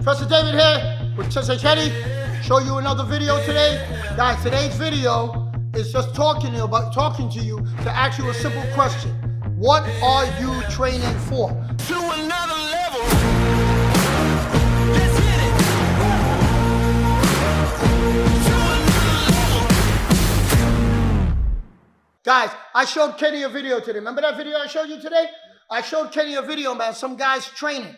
Professor David here with Sensei Teddy. Show you another video today. Guys, today's video is just talking to you to ask you a simple question. What are you training for? To another level. Let's hit it. To another level. Guys, I showed Kenny a video today. Remember that video I showed you today? I showed Kenny a video, man. Some guys training.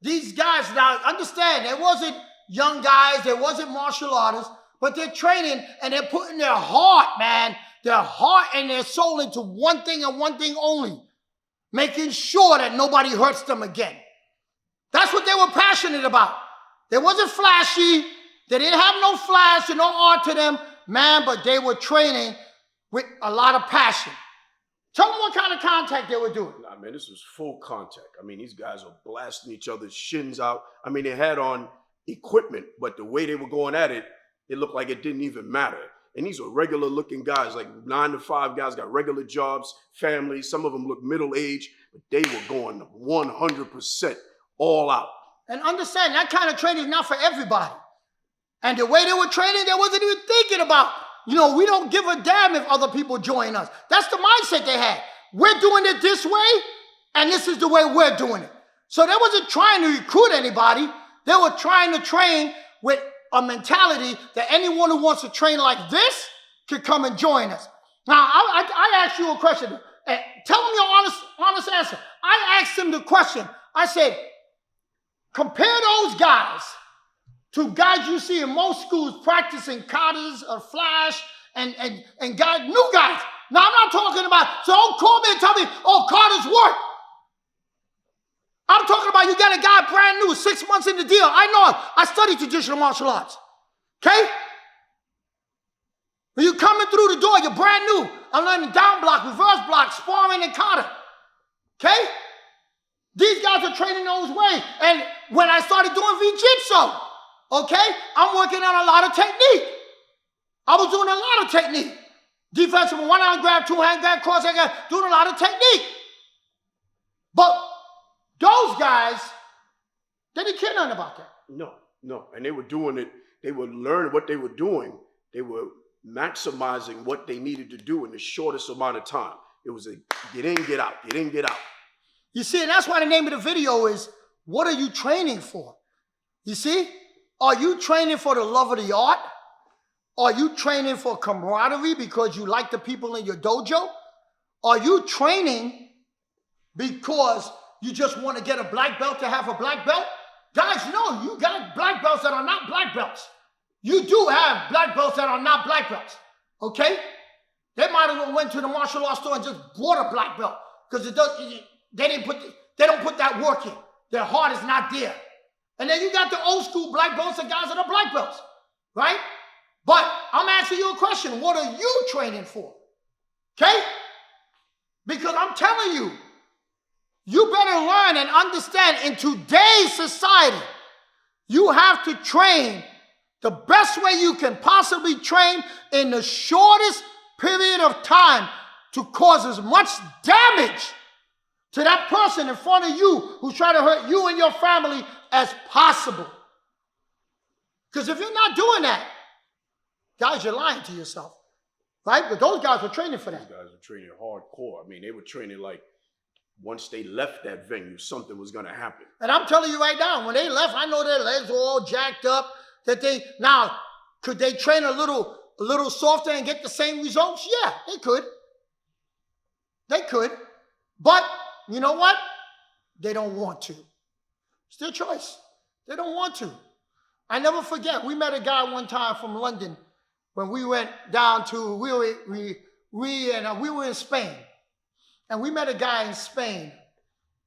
These guys, now understand, there wasn't young guys, there wasn't martial artists, but they're training and they're putting their heart, man, their heart and their soul into one thing and one thing only. Making sure that nobody hurts them again. That's what they were passionate about. They wasn't flashy. They didn't have no flash and no art to them, man, but they were training with a lot of passion. Tell them what kind of contact they were doing. Nah, man, this was full contact. I mean, these guys are blasting each other's shins out. I mean, they had on equipment, but the way they were going at it, it looked like it didn't even matter. And these are regular looking guys, like 9 to 5 guys, got regular jobs, families. Some of them look middle-aged, but they were going 100% all out. And understand, that kind of training is not for everybody. And the way they were training, they wasn't even thinking about, we don't give a damn if other people join us. That's the mindset they had. We're doing it this way, and this is the way we're doing it. So they wasn't trying to recruit anybody. They were trying to train with a mentality that anyone who wants to train like this can come and join us. Now, I asked you a question. Tell them your honest answer. I asked them the question. I said, compare those guys to guys you see in most schools practicing katas or flash and guys, new guys. Now, I'm not talking about, so don't call me and tell me, oh, katas work. I'm talking about you got a guy brand new, 6 months in the deal. I know, I studied traditional martial arts, okay? When you're coming through the door, you're brand new. I'm learning down block, reverse block, sparring, and kata, okay? These guys are training those ways. And when I started doing Jitsu, okay, I'm working on a lot of technique. I was doing a lot of technique. Defensive, one-hand grab, two-hand grab, cross-hand grab, doing a lot of technique. But those guys, they didn't care nothing about that. No. And they were doing it. They were learning what they were doing. They were maximizing what they needed to do in the shortest amount of time. It was a get in, get out, get in, get out. You see, and that's why the name of the video is, what are you training for? You see? Are you training for the love of the art? Are you training for camaraderie because you like the people in your dojo? Are you training because you just want to get a black belt to have a black belt? Guys, no, you got black belts that are not black belts. You do have black belts that are not black belts, okay? They might have went to the martial arts store and just bought a black belt because they don't put that work in. Their heart is not there. And then you got the old school black belts and guys that are black belts, right? But I'm asking you a question. What are you training for? Okay? Because I'm telling you, you better learn and understand in today's society, you have to train the best way you can possibly train in the shortest period of time to cause as much damage to that person in front of you who's trying to hurt you and your family as possible. Because if you're not doing that, guys, you're lying to yourself, right? But those guys were training for that. Those guys were training hardcore. I mean, they were training like once they left that venue, something was going to happen. And I'm telling you right now, when they left, I know their legs were all jacked up. Now, could they train a little softer and get the same results? Yeah, they could. They could. But you know what? They don't want to. It's their choice. They don't want to. I never forget, we met a guy one time from London when we went down to, we were in Spain. And we met a guy in Spain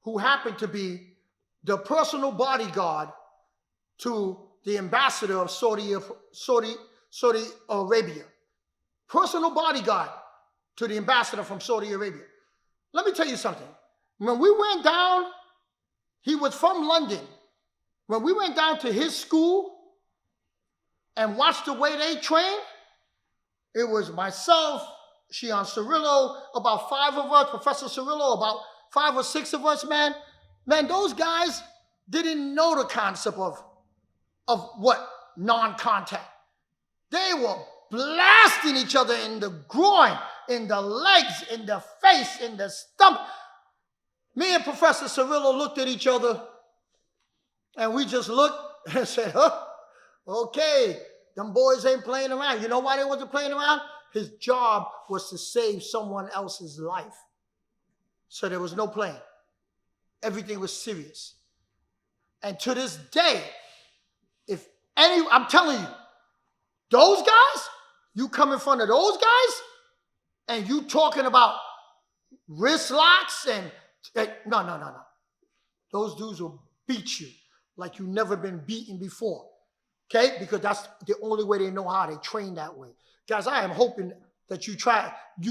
who happened to be the personal bodyguard to the ambassador of Saudi Arabia. Personal bodyguard to the ambassador from Saudi Arabia. Let me tell you something. When we went down, he was from London. When we went down to his school and watched the way they train, it was myself, Shion Cirillo, about 5 of us, Professor Cirillo, about 5 or 6 of us, man. Man, those guys didn't know the concept of of what? Non-contact. They were blasting each other in the groin, in the legs, in the face, in the stomach. Me and Professor Cirillo looked at each other and we just looked and said, huh, okay, them boys ain't playing around. You know why they wasn't playing around? His job was to save someone else's life. So there was no playing. Everything was serious. And to this day, I'm telling you, those guys, you come in front of those guys and you talking about wrist locks and no. Those dudes will beat you like you've never been beaten before. Okay? Because that's the only way they know how. They train that way. Guys, I am hoping that you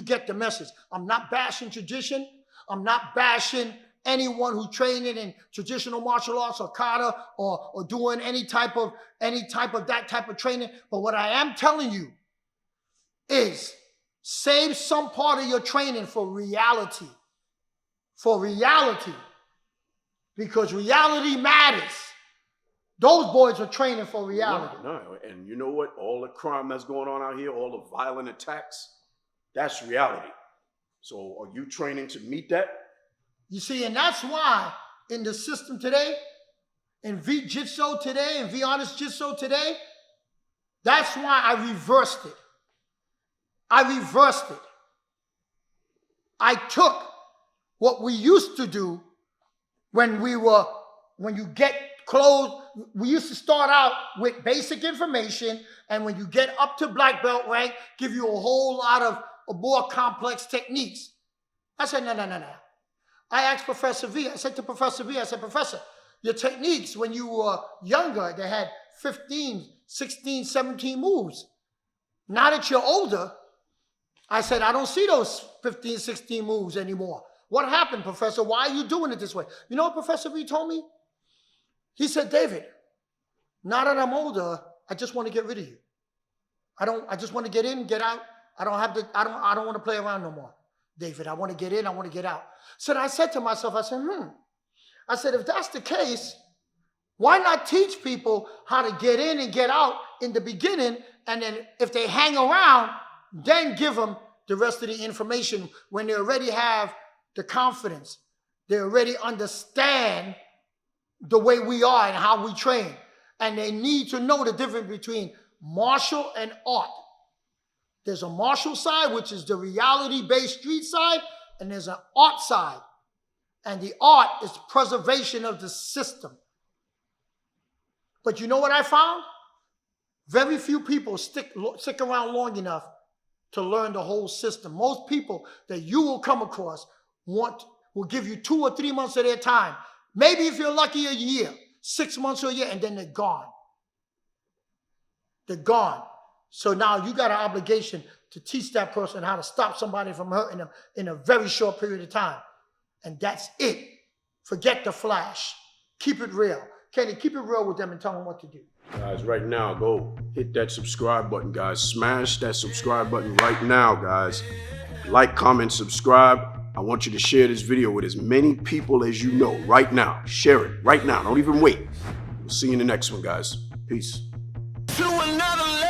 get the message. I'm not bashing tradition. I'm not bashing anyone who trained in traditional martial arts or kata or doing any type of that type of training. But what I am telling you is save some part of your training for reality. For reality. Because reality matters. Those boys are training for reality. No, and you know what? All the crime that's going on out here, all the violent attacks, that's reality. So are you training to meet that? You see, and that's why in the system today, in V-Jitsu today, in V-Honest Jitsu today, that's why I reversed it. I took what we used to do when you get close, we used to start out with basic information, and when you get up to black belt rank, give you a whole lot of more complex techniques. I said, no. I asked Professor V, I said, Professor, your techniques when you were younger, they had 15, 16, 17 moves. Now that you're older, I said, I don't see those 15, 16 moves anymore. What happened, Professor? Why are you doing it this way? You know what Professor V told me? He said, David, now that I'm older, I just want to get rid of you. I just want to get in, get out. I don't want to play around no more. David, I want to get in, I want to get out. So I said to myself, I said, if that's the case, why not teach people how to get in and get out in the beginning, and then if they hang around, then give them the rest of the information when they already have the confidence. They already understand the way we are and how we train. And they need to know the difference between martial and art. There's a martial side, which is the reality-based street side, and there's an art side. And the art is preservation of the system. But you know what I found? Very few people stick around long enough to learn the whole system. Most people that you will come across will give you 2 or 3 months of their time. Maybe if you're lucky, a year, 6 months or a year, and then they're gone. They're gone. So now you got an obligation to teach that person how to stop somebody from hurting them in a very short period of time. And that's it. Forget the flash. Keep it real. Kenny, keep it real with them and tell them what to do. Guys, right now, go hit that subscribe button, guys. Smash that subscribe button right now, guys. Like, comment, subscribe. I want you to share this video with as many people as you know right now. Share it right now. Don't even wait. We'll see you in the next one, guys. Peace. To another level.